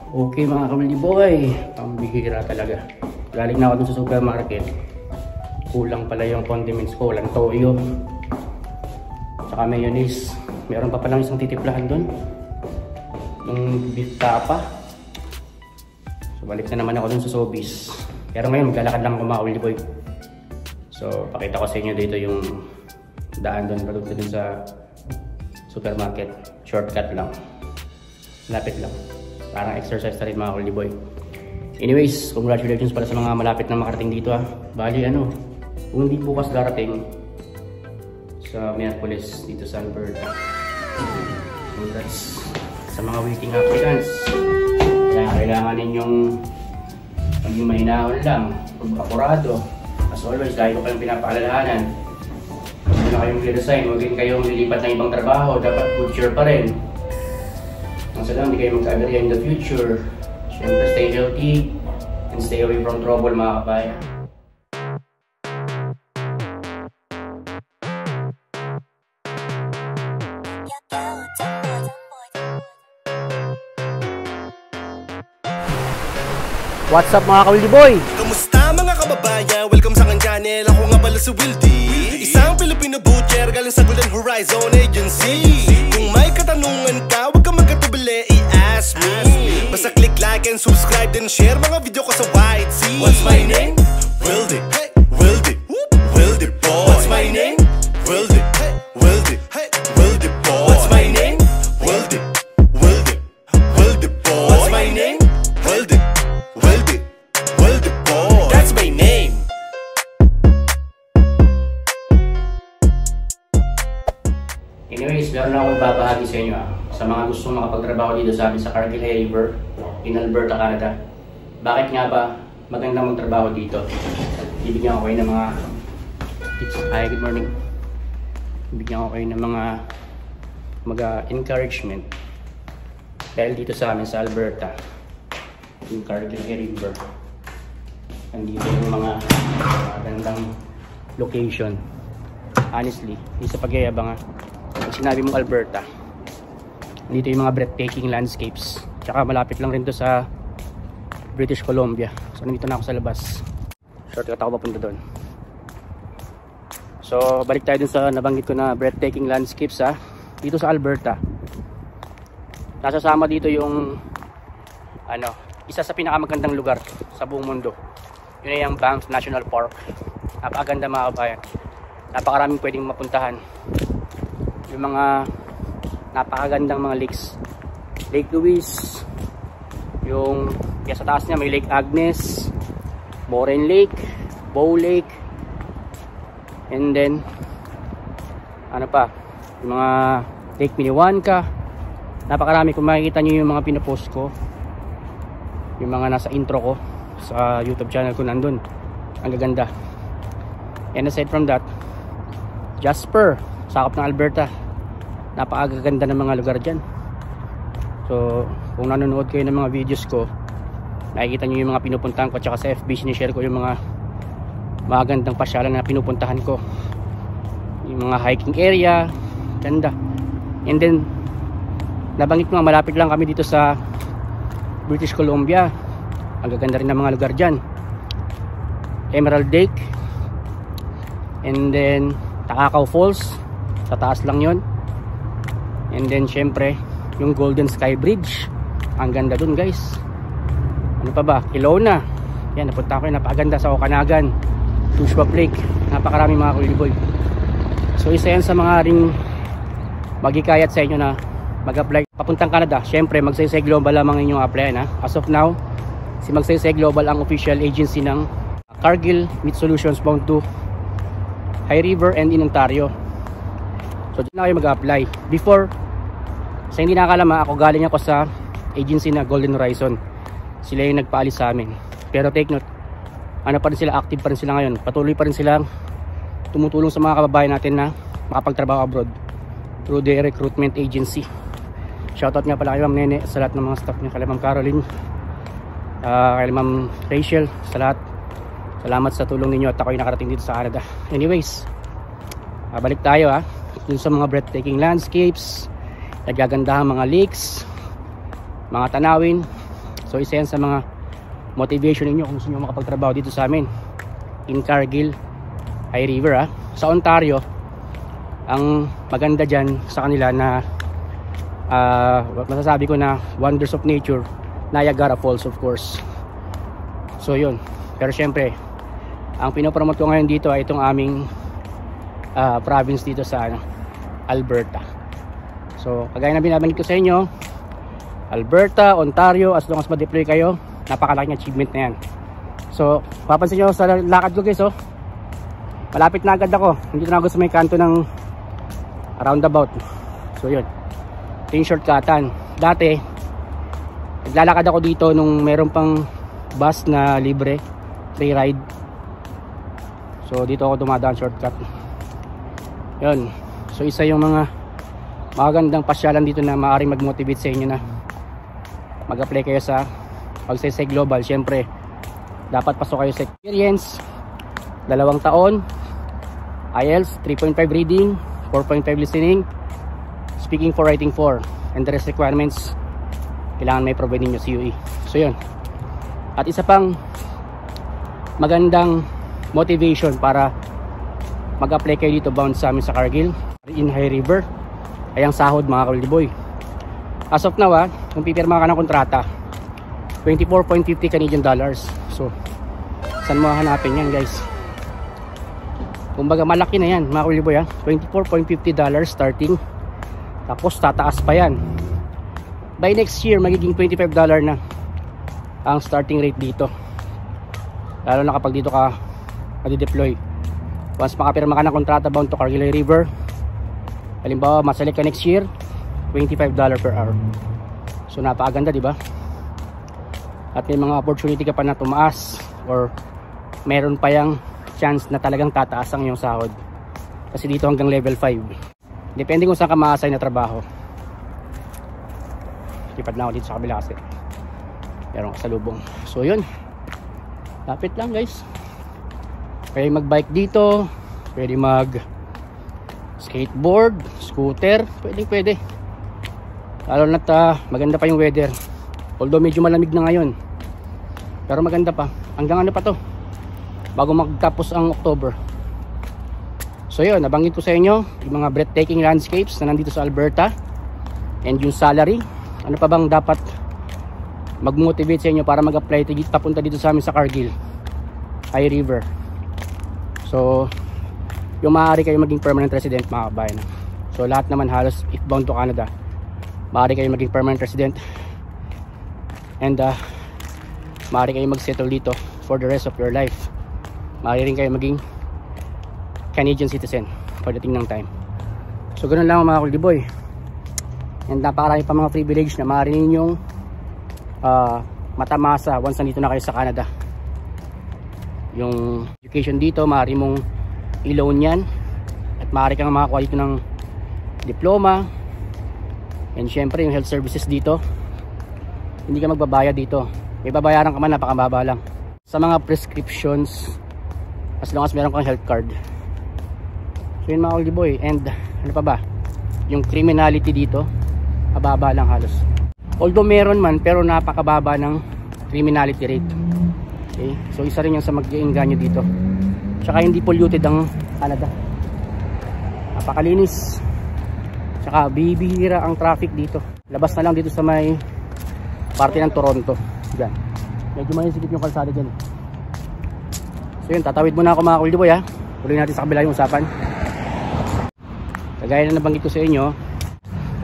Okay mga kamildi boy, pambihira talaga. Galing na ako dun sa supermarket. Kulang pala yung condiments ko, walang toyo. Tsaka mayonnaise. Meron pa palang isang titiplahan dun. Yung beef tapa. So balik na naman ako dun sa Sobeys. Pero ngayon maglalakad lang ako mga kamildi boy. So pakita ko sa inyo dito yung daan dun, patungo dun sa supermarket. Shortcut lang. Lapit lang. Parang exercise na rin mga kamildi boy. Anyways, congratulations pala sa mga malapit na makarating dito ah. Bali ano, kung hindi bukas darating sa Miyerkules dito sa Alberta. Congrats sa mga waiting applicants. Kaya kailangan ninyong maging mahinahon lang, pag-akurado. As always, dahil ko kayong pinapaalalahanan, huwag na kayong i-resign, huwag kayong lilipat ng ibang trabaho, dapat good cheer pa rin. Ang salang, hindi kayo magka-agree in the future. Siyempre, stay healthy and stay away from trouble mga kabayan. What's up mga kamildi boy? Kamusta mga kababayan? Welcome sa aking channel. Ako nga pala si Wildy, isang Filipino butcher galing sa Golden Horizon Agency. Kung may katanungan ka, huwag kang magkatubili, i-ask me. Basta click like and subscribe then share mga video ko sa White Sea. What's my name? Wildy. Hey, Wildy. Wildy boy. What's my name? Wildy. Hey, Wildy. Hey, Wildy boy. What's my name? Wildy. Wildy. Wildy boy. What's my name? Wildy. Wildy. Wildy boy. That's my name. Anyways, meron na akong babahagi sa inyo sa mga gustong makapagtrabaho dito sa amin sa Cargill River in Alberta, Canada. Bakit nga ba magandang magtrabaho dito? Bibigyan ko kayo ng mga tips. Hi, good morning. Bibigyan ko kayo ng mga encouragement dahil dito sa amin sa Alberta yung Cargill River, andito yung mga magandang location. Honestly, hindi sa pagyayabang pag sinabi mong Alberta, dito yung mga breathtaking landscapes. Tsaka malapit lang rin to sa British Columbia. So nandito na ako sa labas. Shortcut ako papunta doon. So balik tayo dun sa nabanggit ko na breathtaking landscapes ha. Dito sa Alberta, nasasama dito yung isa sa pinakamagandang lugar sa buong mundo. Yun ay ang Banff National Park. Napakaganda mga kabayan. Napakaraming pwedeng mapuntahan. Yung mga napakagandang mga lakes. Lake Louise, yung sa taas niya may Lake Agnes, Moraine Lake, Bow Lake, and then ano pa, yung mga Lake Minnewanka. Napakarami. Kung makikita nyo yung mga pinopost ko, yung mga nasa intro ko sa YouTube channel ko, nandun ang gaganda. And aside from that, Jasper, sakop ng Alberta, napakaganda ng mga lugar dyan. So kung nanonood kayo ng mga videos ko, nakikita nyo yung mga pinupuntahan ko, at saka sa FB sinishare ko yung mga magandang pasyalan na pinupuntahan ko, yung mga hiking area, ganda. And then nabanggit ko nga, malapit lang kami dito sa British Columbia. Ang gaganda rin ng mga lugar dyan. Emerald Lake, and then Takakaw Falls, sa taas lang yon. And then syempre yung Golden Sky Bridge, ang ganda dun guys. Ano pa ba? Kelowna, yan, napunta ko yun, napakaganda. Sa Okanagan, Tushpa Lake, napakarami mga kamildi boy. So isa yan sa mga ring magikayat sa inyo na mag-apply papuntang Canada. Syempre Magsaysay Global lamang inyong applyan ha. As of now, si Magsaysay Global ang official agency ng Cargill Meat Solutions bound to High River and in Ontario. So dito na kayo mag-apply. Before, sa hindi nakakalama, ako galing ako sa agency na Golden Horizon. Sila yung nagpaalis sa amin. Pero take note, ano pa rin sila, active pa rin sila ngayon. Patuloy pa rin sila tumutulong sa mga kababayan natin na makapagtrabaho abroad through their recruitment agency. Shoutout nga pala kay Ma'am Nene, sa lahat ng mga staff niya, kay Ma'am Caroline, kay Ma'am Rachel, sa lahat. Salamat sa tulong ninyo at ako'y nakarating dito sa Canada. Anyways, balik tayo dun sa mga breathtaking landscapes, nagagandahan mga lakes, mga tanawin, So isa yan sa mga motivation ninyo kung gusto nyo makapagtrabaho dito sa amin in Cargill High River. Sa Ontario, ang maganda dyan sa kanila na masasabi ko na wonders of nature, Niagara Falls of course. So yun, pero syempre ang pinopromote ko ngayon dito ay itong aming province dito sa Alberta. So kagaya na binabanggit ko sa inyo, Alberta, Ontario, as long as ma-deploy kayo, napakalaking achievement na yan. So papansin nyo sa lakad ko guys, malapit na agad ako. Hindi na ako sa may kanto ng roundabout. So yun, ito yung shortcutan. Dati naglalakad ako dito nung meron pang bus na libre, free ride. So dito ako dumadaan shortcut. Yun, so isa yung mga magagandang pasyalan dito na maaaring mag-motivate sa inyo na mag-apply kayo sa Magsaysay Global. Syempre dapat pasok kayo sa experience, 2 taon, IELTS 3.5 reading, 4.5 listening, speaking 4, writing 4, and the rest requirements kailangan may provide ninyo CUE. So yun, at isa pang magandang motivation para mag-apply kayo dito bound sa amin sa Cargill in High River ay ang sahod mga ka-Wildy-Boy. As of now kung pipirma ka ng kontrata, 24.50 Canadian dollars. So saan mo hanapin yan guys? Kumbaga malaki na yan mga ka-Wildy-Boy, $24.50 starting, tapos tataas pa yan. By next year magiging $25 na ang starting rate dito, lalo na kapag dito ka madi-deploy. Once makapirma ka ng kontrata bound to Cargill River, halimbawa maselect ka next year, $25 per hour. So napakaganda, di ba? At may mga opportunity ka pa na tumaas, or meron pa yung chance na talagang tataas ang iyong sahod, kasi dito hanggang level 5, depende kung saan ka ma-assign na trabaho. Tipad na ako dito sa kabila kasi meron kasalubong. So yun, lapit lang guys. Pwede mag-bike dito, pwede mag-skateboard, scooter, pwede. Lalo na't maganda pa yung weather. Although medyo malamig na ngayon, pero maganda pa. Hanggang ano pa to, bago magtapos ang October. So yun, nabanggit ko sa inyo yung mga breathtaking landscapes na nandito sa Alberta, and yung salary. Ano pa bang dapat mag-motivate sa inyo para mag-apply papunta dito sa amin sa Cargill High River? So yung maaari kayo maging permanent resident mga kabayan. So lahat naman halos, if bound to Canada, maaari kayo maging permanent resident, and maaari kayo mag-settle dito for the rest of your life. Maaari rin kayo maging Canadian citizen pagdating ng time. So ganoon lang mga ka-Wildy-Boy, and napakarami pa mga privilege na maaari ninyong matamasa once nandito na kayo sa Canada. Yung education dito, maaari mong i-loan yan, at maaari kang makakuha dito ng diploma, and syempre yung health services dito, hindi ka magbabayad dito. May babayaran ka man, napakababa lang. Sa mga prescriptions, as long as meron kang health card. So yun mga ka-Wildy-Boy, and ano pa ba, yung criminality dito, mababa lang halos. Although meron man, pero napakababa ng criminality rate. Okay? So isa rin yan sa mag-iinganyo dito. Tsaka hindi polluted ang Canada, napakalinis. Tsaka bibihira ang traffic dito. Labas na lang dito sa may parte ng Toronto. Diyan, medyo malisikip yung kalsada dyan. So yun, tatawid muna ako mga ka-Wildy-Boy Tuloy natin sa kabila yung usapan. Kagaya na nabanggit ko sa inyo,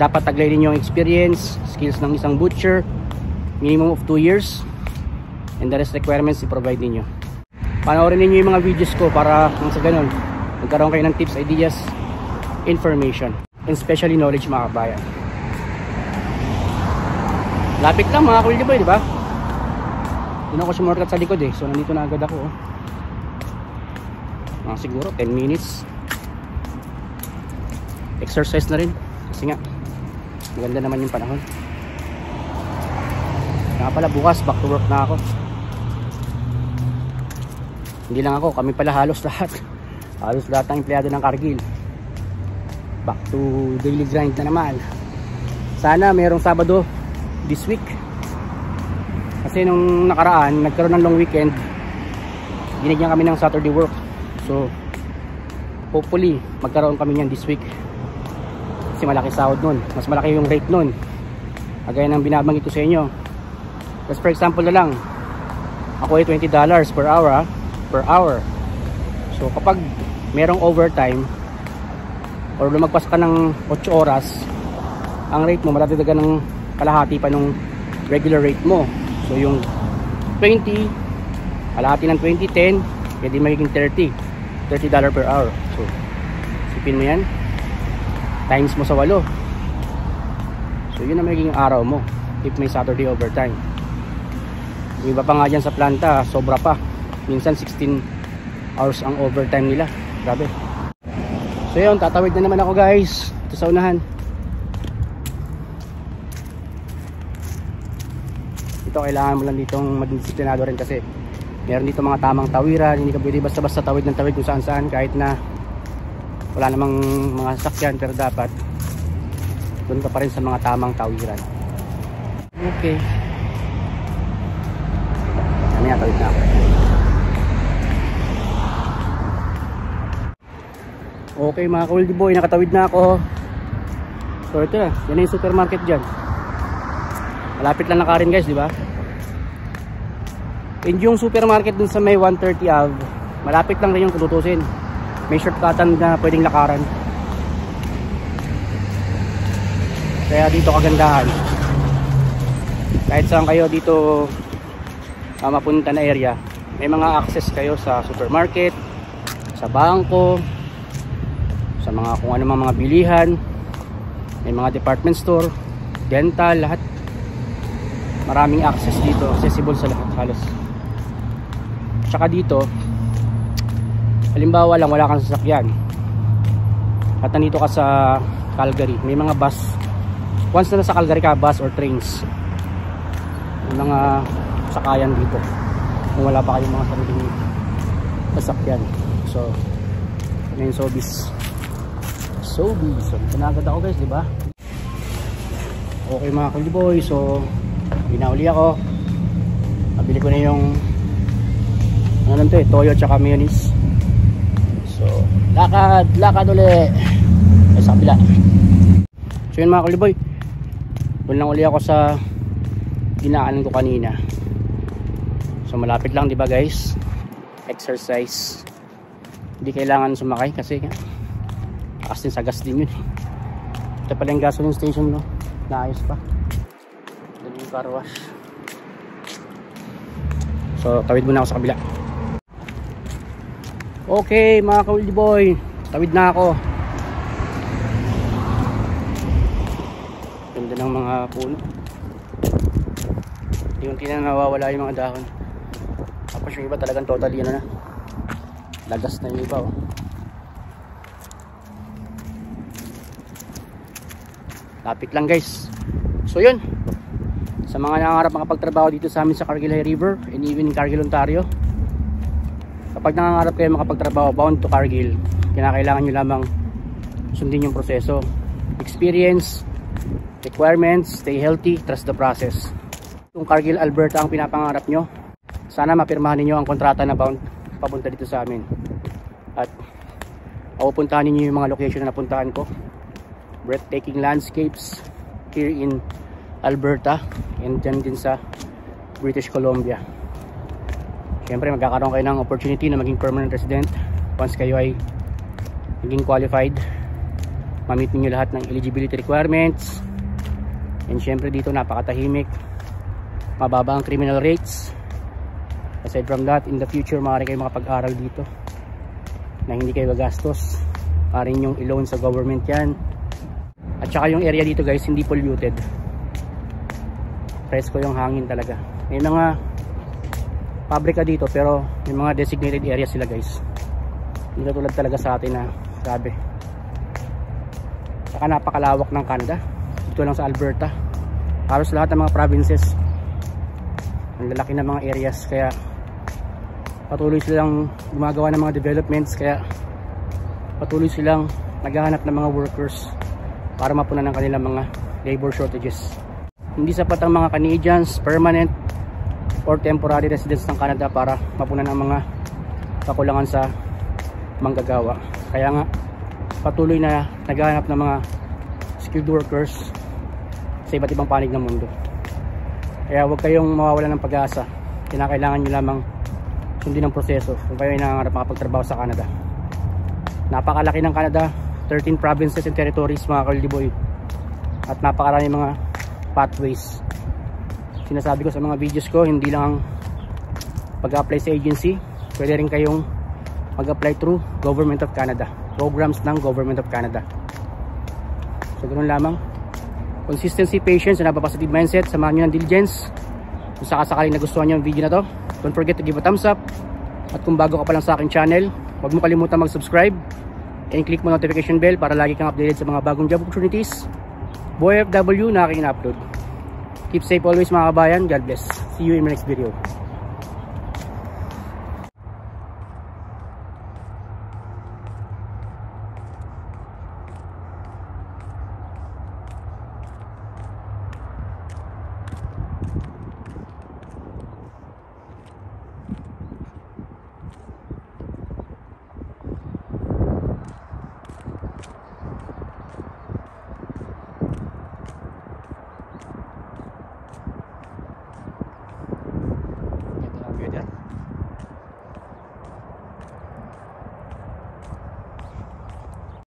dapat taglay din yung experience, skills ng isang butcher, minimum of 2 years, and the rest requirements i-provide ninyo. Panoorin ninyo yung mga videos ko para kung sa ganun magkaroon kayo ng tips, ideas, information, and especially knowledge mga kabayan. Lapit lang mga ka-Wildy-Boy, di ba? Hindi na ako sumorkat sa likod so nandito na agad ako. Siguro 10 minutes exercise na rin, kasi nga maganda naman yung panahon. Nga pala bukas back to work na ako. Hindi lang ako, kami pala halos lahat ng empleyado ng Cargill back to daily grind na naman. Sana merong Sabado this week, Kasi nung nakaraan, nagkaroon ng long weekend, binigyan kami ng Saturday work. So hopefully magkaroon kami niyan this week. Kasi malaki sahod nun, mas malaki yung rate nun, kagaya ng binabanggit ko sa inyo. Just for example na lang, ako ay $20 per hour. So kapag merong overtime or lumagpas ka ng 8 oras, ang rate mo madadagdagan ng kalahati pa nung regular rate mo. So yung 20, kalahati ng 20, 10, pwede magiging $30 per hour. So sipin mo yan, times mo sa 8. So yun ang magiging araw mo if may Saturday overtime. Yung iba pa nga dyan sa planta, sobra pa, minsan 16 hours ang overtime nila. Grabe. So yun, tatawid na naman ako guys ito sa unahan. Ito kailangan mo lang ditong maging disiplinado rin kasi meron dito mga tamang tawiran. Hindi ka pwede basta-basta tawid ng tawid kung saan-saan kahit na wala namang mga sasakyan, pero dapat doon ka pa rin sa mga tamang tawiran. Okay, kami natawid na ako. Okay mga ka-Wildy boy, nakatawid na ako. So ito na, yan na yung supermarket dyan. Malapit lang nakarin guys, di ba? And yung supermarket dun sa may 130 Ave, malapit lang rin yung tututusin. May shortcutan na pwedeng lakaran. Kaya dito kagandahan. Kahit saan kayo dito mapunta na area, may mga access kayo sa supermarket, sa bangko, sa mga kung ano mga bilihan, may mga department store, dental, lahat. Maraming access dito, accessible sa lahat halos. Tsaka dito, halimbawa lang wala kang sasakyan at nandito ka sa Calgary, may mga bus. Once na nasa Calgary ka, bus or trains, may mga sakayan dito kung wala pa kayong mga sariling sasakyan. So ano yung Sobeys. So pinagad ako guys, diba? Okay mga ka-Wildy boy, so pinauli ako. Nabili ko na yung ano to, toyo tsaka mayonnaise. So lakad uli sa kabila. So yun mga ka-Wildy boy, doon lang uli ako sa dinaanan ko kanina. So malapit lang, diba guys? Exercise, hindi kailangan sumakay kasi akas din sa gas din yun. Ito pala yung gasoline station, no? Naayos pa. Doon yung car wash. So tawid muna ako sa kabila. Okay mga ka-Wildy boy, tawid na ako. Ganda ng mga puno. Unti na nawawala yung mga dahon. Tapos yung iba talagang totally ano na, lagas na yung iba, oh. Lapit lang guys. So yun, sa mga nangangarap makapagtrabaho dito sa amin sa Cargill High River and even Cargill, Ontario, kapag nangangarap kayo makapagtrabaho bound to Cargill, kinakailangan nyo lamang sundin yung proseso. Experience, requirements, stay healthy, trust the process. Kung Cargill, Alberta ang pinapangarap nyo, sana mapirmahan ninyo ang kontrata na bound papunta dito sa amin. At pupuntahan ninyo yung mga location na napuntahan ko. Breathtaking landscapes here in Alberta and dyan din sa British Columbia. Siyempre magkakaroon kayo ng opportunity na maging permanent resident once kayo ay naging qualified. Ma-meet niyo lahat ng eligibility requirements. And siyempre dito napakatahimik, mababa ang criminal rates. Aside from that, in the future maaari kayo makapag-aral dito na hindi kayo gagastos. Maaari yung i-loan sa government yan. At saka yung area dito guys, hindi polluted. Presko yung hangin talaga. May mga pabrika dito pero may mga designated areas sila guys. Hindi tulad talaga sa atin na grabe. Saka napakalawak ng Canada. Dito lang sa Alberta, halos lahat ng mga provinces ang lalaki ng mga areas, kaya patuloy silang gumagawa ng mga developments, kaya patuloy silang naghahanap ng mga workers para mapunan ng kanilang mga labor shortages. Hindi sapat ang mga Canadians permanent or temporary residents ng Canada para mapunan ang mga kakulangan sa manggagawa. Kaya nga patuloy na naghahanap ng mga skilled workers sa iba't ibang panig ng mundo. Kaya huwag kayong mawawalan ng pag-asa. Kinakailangan nyo lamang sundin ang proseso kung kayo ay nangangarap makapagtrabaho sa Canada. Napakalaki ng Canada, 13 provinces and territories mga kaldiboy, at napakarami mga pathways. Sinasabi ko sa mga videos ko, hindi lang ang pag-apply sa agency, pwede rin kayong mag-apply through Government of Canada, programs ng Government of Canada. So ganoon lamang, consistency, patience, and have a positive mindset. Samahan nyo ng diligence. Kung sakasakaling nagustuhan nyo ang video na to, don't forget to give a thumbs up. At kung bago ka pa lang sa aking channel, huwag mo kalimutan mag-subscribe and click mo notification bell para lagi kang updated sa mga bagong job opportunities, Boy FW na aking in-upload. Keep safe always mga kabayan. God bless. See you in my next video.